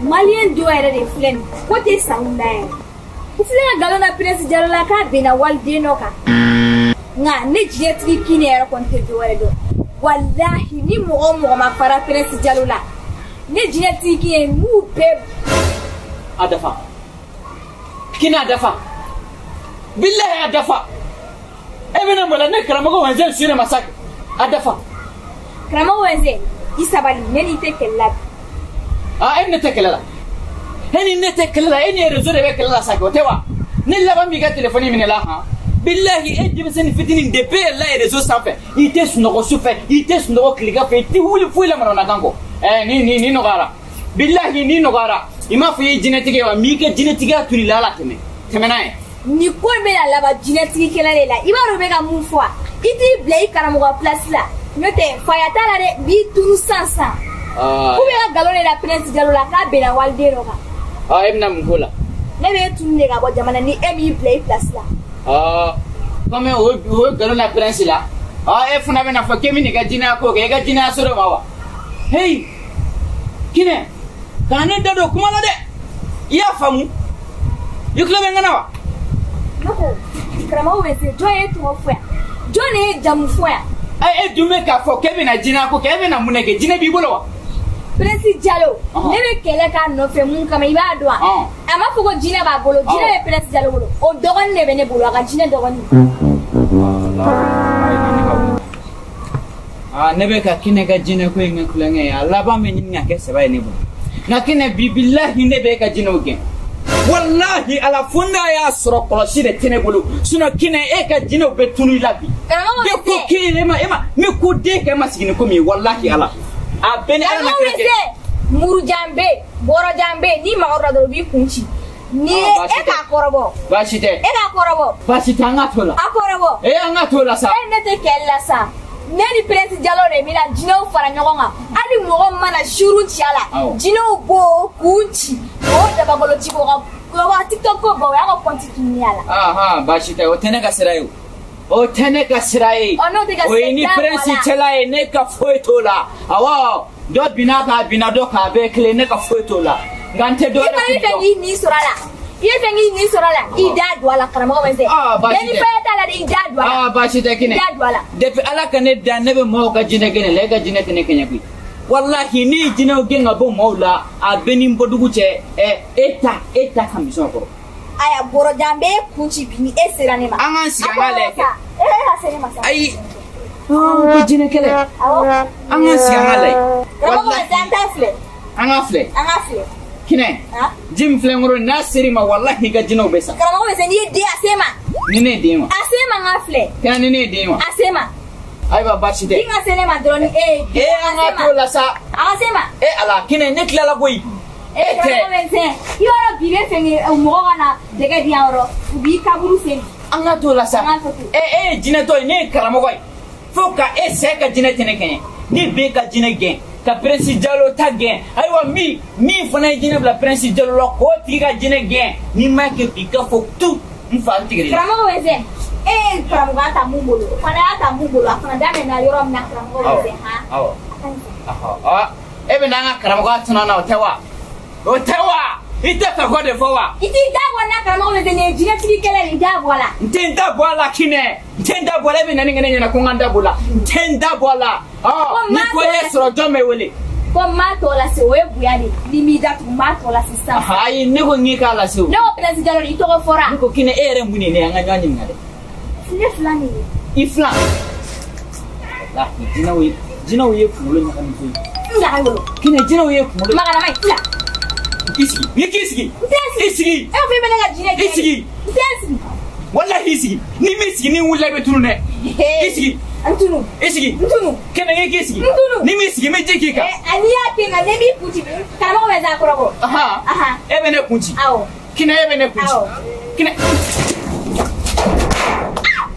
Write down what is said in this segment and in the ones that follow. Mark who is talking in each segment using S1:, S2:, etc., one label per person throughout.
S1: Malien do era de flen. Côté Saounda. O flen galona prince Diallo la ka bina walde no ka. Nga ne Djinetiki Kine era konte do era do. Wallahi ni mo ma para prince Diallo la. Ne Djinetiki Kine mu be
S2: adafa. Kina adafa. Billahi adafa. Ebena mola ne kramago wanzel sure masak. Adafa.
S1: Kramago wanzel isabali ne ni tekella.
S2: En tekella. Heni ne tekella eni rezo de bekella sako tewa. Ne laba mi ga telefoni min la ha. Billahi ejib sen fitini de pe la rezo safe. Ite suno sufe, ite suno klika fe ti huli fuila manona kango. Ni no gara. Billahi ni no gara. Ima fi Djinetiki wa mi ke Djinetiki aturi la la teme. Teme nae.
S1: Ni ko be la laba Djinetiki kela lela. Iba ro be ga mun fwa. Iti blai karamo ga place la. Note fayata la de bi turu sansa. Kube ga galone la prince Diallo la ka be na walde no ka.
S2: Emna mkola.
S1: Ne be tunne ga bo jamana ni emi play place la.
S2: Comme o galone la prince la. E funa be na fa kemi ni ga jina ko ga jina soro mawa. Hey. Kine. Kane dado kuma la de. Ya famu. Yukle be ngana wa.
S1: Noko. Krama o wese joye to fwa. Jone jamu fwa.
S2: Dume ka fo kemi na jina ko kemi na munege jina bi bolo wa.
S1: Prince Diallo, ne be kele ka no fe mun kama iba do ama fugo jina ba bolo jina be Prince Diallo bolo o dogon ne be ne bolo ga jina dogon
S2: ne be ka Kine ga jina ko ngi kulenge Allah ba me nyinya ke se bay ne bolo na Kine billahi ne be ka jina ogen wallahi ala funda ya soro kolosi de tene bolo suno Kine e ka jina be tunu labi de ko Kine ma me ko de ke masigini ko mi wallahi ala abeni ala na kete
S1: muru jambe boro jambe ni ma orado bi kunchi ni e ka korobo
S2: bashite
S1: e ka korobo
S2: bashite angatola
S1: akorobo
S2: angatola sa
S1: ne te kella sa ne ni Prince Diallo re mi la jino fara nyogonga ali mo mana shuru chiala jino bo kunchi o da bagolo chiko ga wa TikTok ko bo ya ko continue ala
S2: bashite o tene ka sirayo o tene ka siraye o ni Prince chela ne ka foitola awa do bina do ka be kle ne ka foitola ngante do
S1: ni sorala ni sorala ida dwala karamo wenze ni feta la ida dwala
S2: bashite Kine
S1: ida dwala
S2: depuis ala kane da ne be mo ka jine gene le ga jine tene kenya bi wallahi ni jine o genga bo mawla a benim bodugu che eta kamison ko
S1: aya boro jambe kunchi bini esirane ma
S2: angan si angale
S1: hasene masa
S2: ai ko jine kele angan si angale
S1: wallahi tantafle
S2: angafle Kine jim flengoro nasiri ma wallahi ga jino besa
S1: karamo besa ni de asema
S2: ni ne de ma
S1: asema ngafle
S2: kana ni ne de ma
S1: asema
S2: ai baba shide
S1: dinga sene ma drone
S2: angato la sa
S1: asema
S2: ala Kine ne kila la boy
S1: yoro bibe fengi mo gana dega diaro bi kaburu sen
S2: angato la sa jine to ne karamo koy foka se ka jine tene ken ni be ka jine gen ka Prince Diallo ta gen aywa mi fana jine bla Prince Diallo ko ti ka jine gen ni ma ke bi ka fo tout mfa tigri
S1: karamo weze karamo ta mumbolo fana ta mumbolo afana dame na yoro na karamo weze
S2: ebe na nga karamo ga tuna na otewa ite ta gode fowa
S1: iti dabo na karamo weze ne Djinetiki kele ni dabo la
S2: ntenda bola Kine ntenda bola be nani ngene na kunganda bola ntenda bola ni ko yesro jome wele
S1: ko mato la se we buyani limida tu mato la se sa
S2: ai ne ko ngika la se
S1: no Prince Diallo ito ko fora
S2: ko Kine ere muni ne anga nyanyi ngale
S1: ne flani
S2: ifla la jina we fulo na kan tu
S1: ila hayo
S2: Kine jina we fulo
S1: magana mai ila
S2: isigi
S1: e fi menga Djinetiki isigi
S2: wallahi isigi ni misigi ni wula be tunu ne isigi
S1: antunu
S2: Kene nge isigi ni misigi me jeki ka
S1: ani ate na ne bi puti kama ko meza koroko
S2: ebe ne kunchi Kine ebe ne kunchi Kine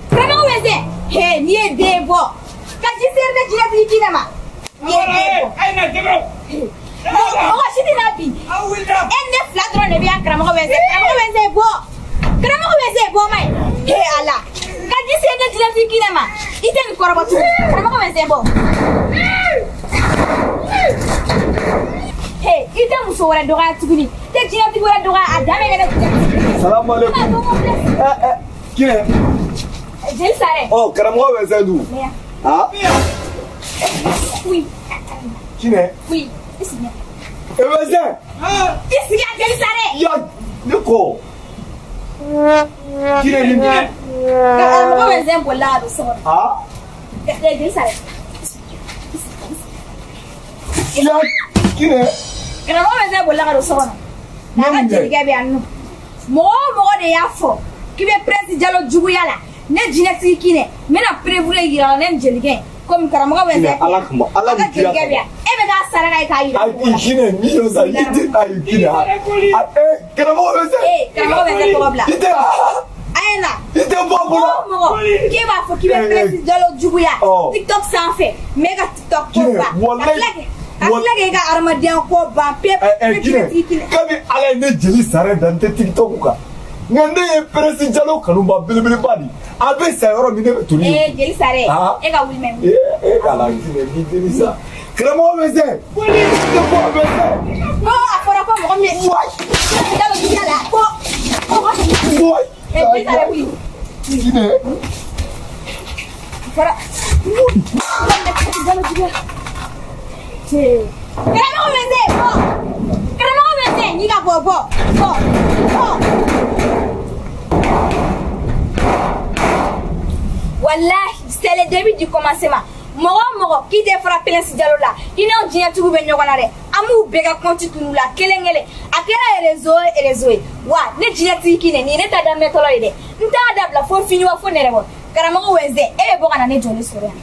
S1: kama ko meze ni e debo ka jisere de Djinetiki Kine ma ni e debo
S2: ai na debo
S1: oh shiti nabi ende flatro ne bi akrama ko meze bo mai ala ka jisere de Djinetiki Kine ma ite mi koroko tu krama ko meze bo Kita muso wɛrɛ dɔgɔya tuguni tɛ Djinetiki wɛrɛ dɔgɔya a dan bɛ kɛ ne Djinetiki.
S3: Salam alaikum. Kine.
S1: Jeli Sare.
S3: Oh, karamɔgɔ bɛ se du. Ah.
S1: Oui.
S3: Kine.
S1: Oui. Ici.
S3: E bɛ se.
S1: Ici ya Jeli Sare.
S3: Ya ne ko. Kine ni.
S1: Karamɔgɔ bɛ se bolila a bɛ so kɔnɔ.
S3: Ah.
S1: Jeli Sare.
S3: Ya Kine.
S1: Karamɔgɔ bɛ se bolila ka don so kɔnɔ. N'a ka jelikɛ bɛ yan nɔ. Mɔgɔ o mɔgɔ de y'a fɔ k'i bɛ Prince Diallo juguya la ne Djinetiki Kine n bɛna preuve yira la ne ni jelikɛ comme karamɔgɔ bɛ se.
S3: Ala kama Ala
S1: ka jelikɛ bɛ yan e bɛ k'a sara n'a ye k'a yira.
S3: Ayi Kine ni yo sa i tɛ ayi Kine ha. Karamɔgɔ bɛ se.
S1: Karamɔgɔ bɛ se tɔgɔ bila.
S3: I tɛ.
S1: Ayi na.
S3: I tɛ bɔ a bolo.
S1: Mɔgɔ k'e b'a fɔ k'i bɛ Prince Diallo juguya TikTok sanfɛ mais ka TikTok ko ban. A tila k'e ka adamadenya ko ban pewu.
S3: Kine kabi Ala ye ne jeli Sare dan tɛ TikTok kan. Nka ne ye Prince Diallo kanuba belebeleba di a bɛ sa yɔrɔ min ne bɛ toli.
S1: Jeli Sare e ka wuli mɛ.
S3: Ala Kine ni jeli sa. Karamɔgɔ bɛ se. Karamɔgɔ bɛ se.
S1: Ko a fɔra ko mɔgɔ min. Prince Diallo juguya la ko. Jeli Sare wuli.
S3: Kine.
S1: Fɔra. Prince Diallo juguya. Karamɔgɔ bɛ se bɔ. Karamɔgɔ bɛ se n'i ka bɔ. Wallahi c'est le début du commencement. Mɔgɔ qui tɛ fara Prince Diallo la i n'anw Djinetiki bɛ ɲɔgɔn na dɛ an b'u bɛɛ ka compte tunun la kelen kelen a kɛra réseau ye wa ne Djinetiki Kine nin ye ne ta daminɛtɔla ye dɛ n t'a dabila fo fini wa fo nɛrɛ bɔ karamɔgɔ Wɛnzɛn e bɛ bɔ ka na ne jɔlen sɔrɔ yan.